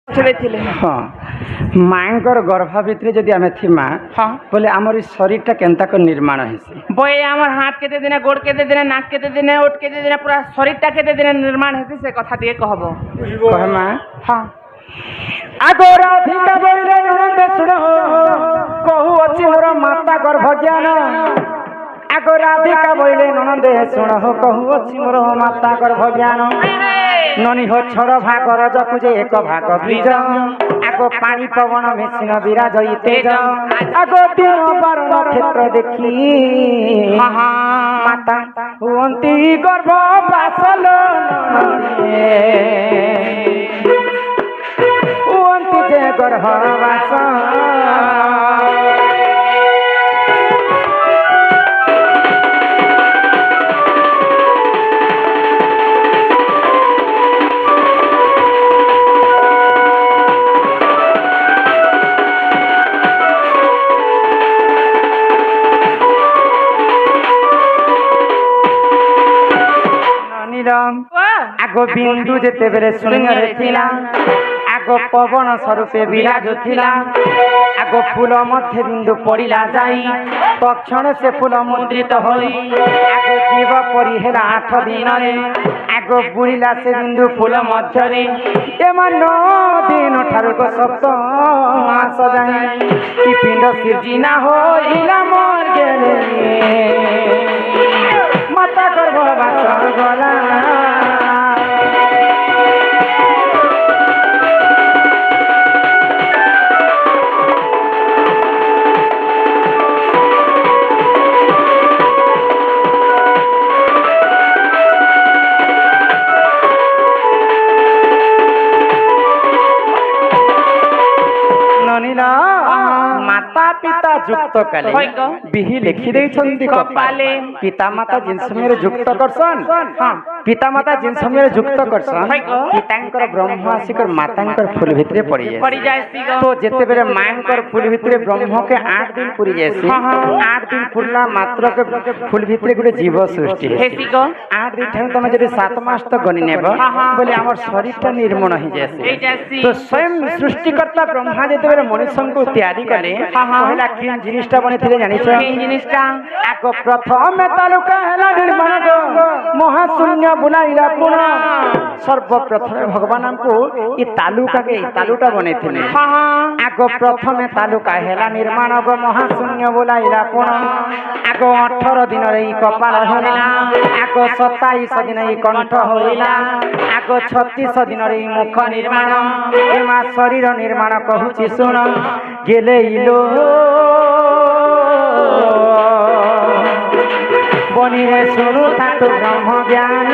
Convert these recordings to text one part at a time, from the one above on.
ଛିଡ଼େଇଥିଲେ। ହଁ ମାଙ୍କର ଗର୍ଭ ଭିତରେ ଯଦି ଆମେ ଥିମା ହଁ ବୋଲେ ଆମର ଏ ଶରୀରଟା କେନ୍ତା କରି ନିର୍ମାଣ ହେସି ବଏ আমার হাত কেতে দিনে গোড় কেতে দিনে নাক কেতে দিনে ওট কেতে দিনে পুরা শরীরটা কেতে দিনে নির্মাণ হেসি সে কথা দিয়ে কহব। কহমা হ্যাঁ আগো রাধিকা বইলে ননন্দে শুণ কহু ଅଛି ମୋର ମାତା ଗର୍ଭ ଜ୍ଞାନ আগো রাধিকা বইলে ননন্দে শুণ কহু ଅଛି ମୋର ମାତା ଗର୍ଭ জ্ঞାନ ননি হো ছড় ভাগ রজকু যে এক ভাগ বীজ আগো পানি পবন মেশিন বিরাজ তেজ আগো দিন বার নক্ষত্র দেখি মাতা হুয়ন্তি গর্ভ বাসল হুয়ন্তি যে গর্ভ বাস আগ বিন্দু যেতেবেলে শূন্যরে ଥିଲା আগ পবন স্বরূপে বিরাজুଥିଲା আগ ফুল মধ্যে বিন্দু পড়িলা যাই তৎক্ষণে সে ফুল মুদ্রিত হই আগ জীব পরি হেলা 8 দিନରେ আগ বুড়িলা সে বিন্দু ফুল ମଧ୍ୟରେ এমান দিন ଠାରୁ সপ্ত মাস যাই কি পিণ্ড সৃজিনা হইলা মোর গেলে মাতা গর্ভ বাস গলা মাতা পিতা যুক্ত কালে বিহি লেখি ଦେଇଛନ୍ତି କପାଳେ ପିତା ମାତା ଜିନ୍ ସମୟରେ ଯୁକ୍ତ করছন পিতা মাতা জিন সমୟରେ যুক্ত করছন পিତାଙ୍କର ব্রহ্ম আসিকর মাতাଙ୍କର ফুল ভিতরে পড়ি যায় তো যেতেবেলে মাଙ୍କର ফুল ভিতরে ব্রহ্মকে 8 দিন পুরি যায়ছি 8 দিন পুরলা মাত্র के ফুল ভিতরে গুড়ে জীব সৃষ্টি হেসি গো 8 দিন ঠান তুমি যদি 7 মাস তো গনি নেব বলে আমার শরীরটা নির্মল হই যায়ছি তো স্বয়ং সৃষ্টিকর্তা ব্রহ্মা যেতেবেলে মনুষ্যଙ୍କୁ তৈয়ারি করে পহলা কি জিনিসটা বনিଥିଲେ জানিছ কি জিনিসটা আগ প্রথমে তালুকা হেলা নির্মাণ মহাশূন্য বুলাইলা পুণ সর্বপ্রথমে ভগবান আমকু ই তালুটা বনেইଥିଲେ আগ প্রথমে তালুকা হেলা নির্মাণ গো মহাশূন্য বুলাইলা পুণ আগ 18 দিନରେ ই কপাল হইলা আগ 27 দিনে ই কণ্ঠ হইলা আগ 36 দিନରେ ই মুখ নির্মাণ এমা শরীর নির্মাণ কহুছি শুণ গেলে ইলো বনিরে শুরু থাকু ব্রহ্ম জ্ঞান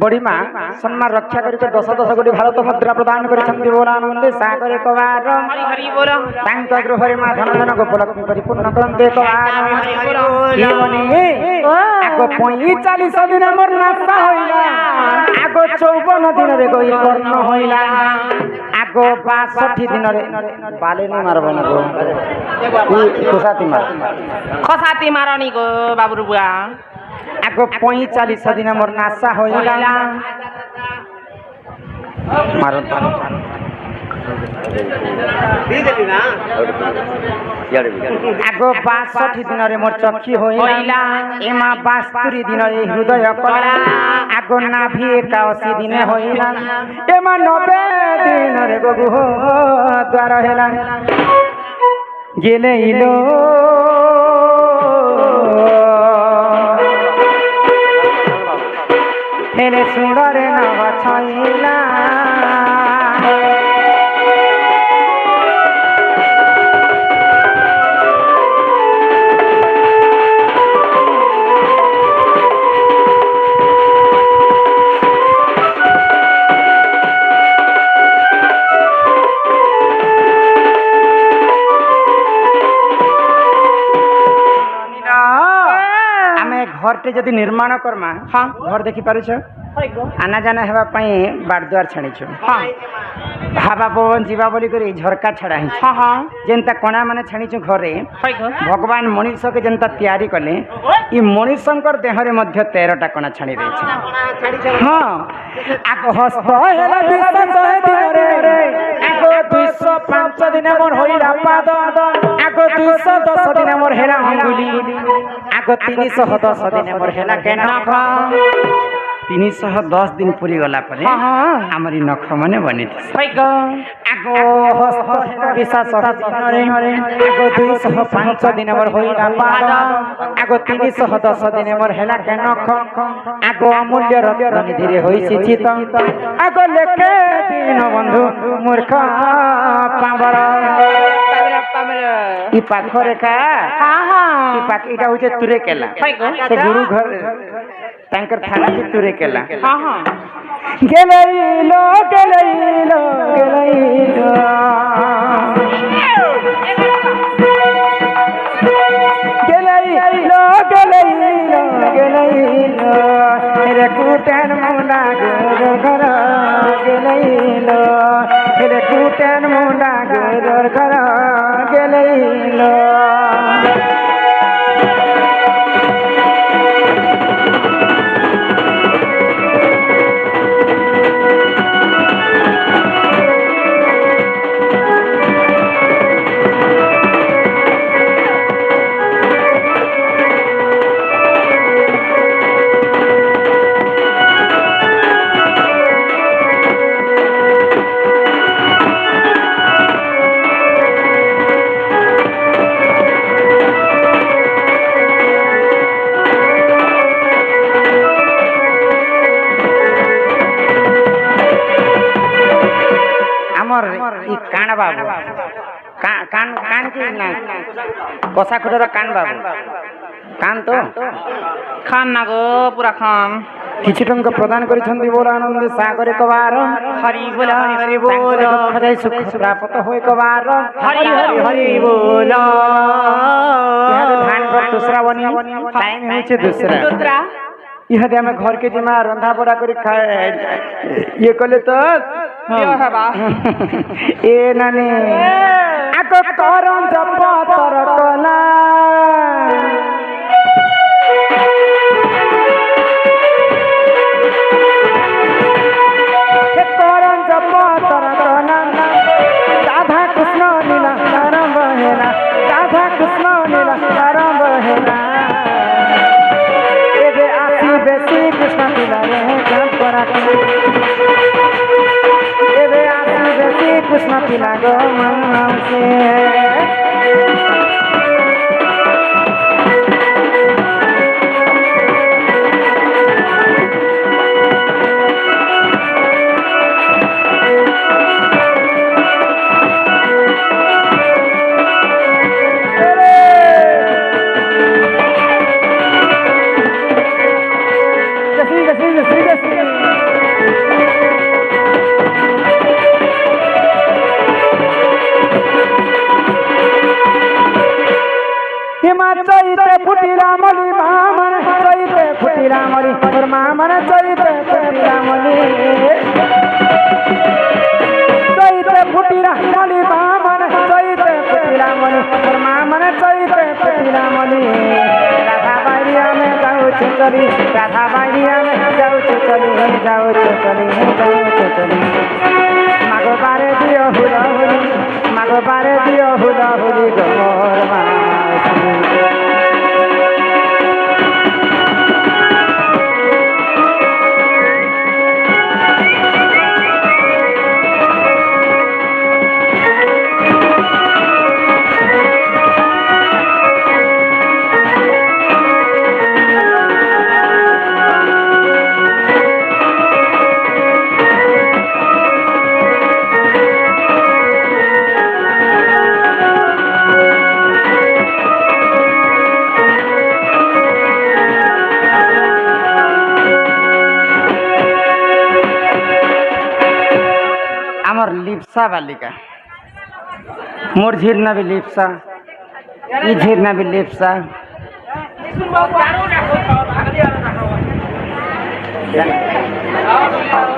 বড়িমা সম্মান রক্ষা করি 10 কোটি ভারত মুদ্রা প্রদান করেছেন বোলানন্দে সাগরে কবার হরি হরি বল তাঙ্ক গৃহরে মা ধন ধন গোপলক্ষ্মী পরিপূর্ণ করন্তে কবার হরি হরি বল আগ 45 দিন মোর নাস্তা হইলা আগ 54 দিনরে গই কর্ণ হইলা আগ 62 দিনরে বালেনি মারবো না গো খসাতি মারনি গো বাবুর বুয়া আগ 45 দিন মোর নাসা হইলা মারন আগ 62 দিনরে মোর চক্ষি হইলা এমা 72 দিনরে হৃদয় কলা আগ নাভি 81 দিনে হইলা এমা 90 দিনরে গগুহ দ্বার হেলা গেলে ইলো হেলে সুন্দরে নব ছইলা ঘরটি যদি নির্মাণ করমা হ্যাঁ ঘর দেখি পারুছ হই গো আনা জানা হেবা পাই বারদুয়ার ছাড়িছ হ্যাঁ হাবা পবন ଯିବା ବୋଲି କରି ଝରକା ଛଡ଼ା ହେଇଛି হ্যাঁ হ্যাঁ ଯେନ୍ତା କଣା ମାନେ ଛାଣିଛୁ ଘରେ হই গো ଭଗବାନ ମଣିଷକେ ଯେନ୍ତା ତିଆରି କଲେ ଇ ମଣିଷଙ୍କର ଦେହରେ ମଧ୍ୟ 13ଟା କଣା ଛାଣି ଦେଇଛି ହଁ ଆଗ ହସ୍ତ ହେଲା ବିଶ୍ୱ ଶହେ ଦିନରେ ଆଗ 205 ଦିନ ମୋର ହୋଇଲା ପାଦ ଆଗ 210 ଦିନ ମୋର ହେଲା ଅଙ୍ଗୁଳି ଆଗ 310 ଦିନ ମୋର ହେଲା କେନଖ 310 दिन पूरी गला पर आमरी नख माने बनिथि হই গো आगो हस्त विश्वास दिनरे आगो 205 दिन मोर होइला पाद आगो 310 दिन मोर हेला के नख आगो अमूल्य रत्न निधिरे होइछि चित आगो लेखे दिन बंधु मूर्ख पावर ई पाखरे का হ্যাঁ হ্যাঁ ई पाख इटा होचे तुरे केला হই গো से गुरु घर तांकर थाना की तुरे केला হ্যাঁ হ্যাঁ गेलैलो गेलैलो गेलैलो गेलैलो गेलैलो गेलैलो रे कुटन मुंडा गोर घर गेलैलो रे कुटन मुंडा गोर घर गेलैलो ई कान बाबू कान कान की ना कोसा खुदर कान बाबू कान तो খান না গো পুরা খান কিছু টঙ্কা প্রদান করেছেন বল আনন্দ সাগরে কবার হরি বল হরি বল খজাই সুখ প্রাপ্ত হয় কবার হরি হরি হরি বল ইহাদে ধান কর दूसरा বনি টাইম হচ্ছে दूसरा দুসরা ইহাদে আমি ঘরকে জিমা রন্ধা বড়া করে ইয়ে করলে তো বিয়া হবা এ নানি আক করম জপ তর কলা করম জপ তর কলা রাধা কৃষ্ণ লীলা আরম্ভ হেলা রাধা কৃষ্ণ লীলা আরম্ভ হেলা এবে আসি বেশি কৃষ্ণ লীলা রে জপ করা कृष्ण पिला गो मन से चैते फुटिला मली मामन चैते फुटिला मली और मामन चैते फुटिला मली चैते फुटिला मली मामन चैते फुटिला मली और मामन चैते फुटिला मली राधा बाड़िया में जाऊ चली राधा बाड़िया में जाऊ चली जाऊ चली मागो बारे दियो हुला हुली मागो बारे दियो हुला हुली गोर मासी लिप्सा बालिका मोर झीरना भी लिप्सा ई झीरना भी लिप्सा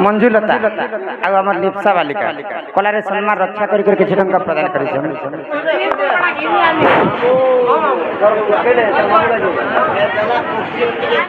मंजुलता ଆଉ ଆମର ଲିପ୍ସା ବାଲିକା କଳାରେ ସମ୍ମାନ ରକ୍ଷା କରି କିଛି ଟଙ୍କା ପ୍ରଦାନ କରିଛନ୍ତି।